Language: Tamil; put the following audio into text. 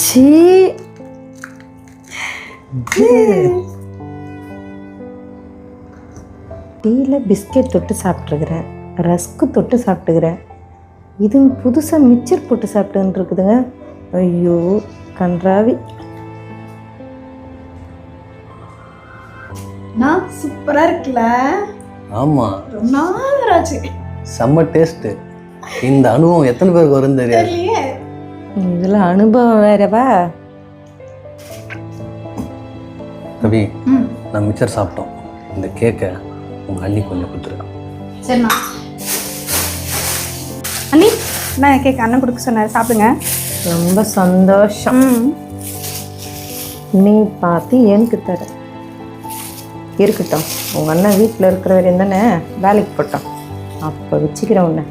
சீ டீயில் பிஸ்கெட் தொட்டு சாப்பிட்ருக்குறேன், ரஸ்க்கு தொட்டு சாப்பிட்டுக்கிறேன். இது புதுசாக மிச்சர் போட்டு சாப்பிட்டுன்னு இருக்குதுங்க. ஐயோ கன்றாவி. நான் சூப்பரா இருக்குல்ல? ஆமா, ரொம்ப நாள் ஆச்சு. செம்ம டேஸ்ட். இந்த அனுபவம் எத்தனை பேருக்கு வரும் தெரியாது. தெரியலையே. இதில் அனுபவம் வேறவா? கவி, நான் மிச்சர் சாப்பிட்டோம். இந்த கேக்கை உங்கள் அண்ணி கொஞ்சம் கொடுத்துருக்கேன். சரிண்ணா. அண்ணி, நான் கேட்க அண்ணன் கொடுக்க சொன்னார், சாப்பிடுங்க. ரொம்ப சந்தோஷம். நீ பார்த்து எனக்கு தர இருக்கட்டும். உங்கள் அண்ணன் வீட்டில் இருக்கிற வரையும் தானே வேலைக்கு போட்டோம். அப்போ வச்சுக்கிறேன் உன்னை.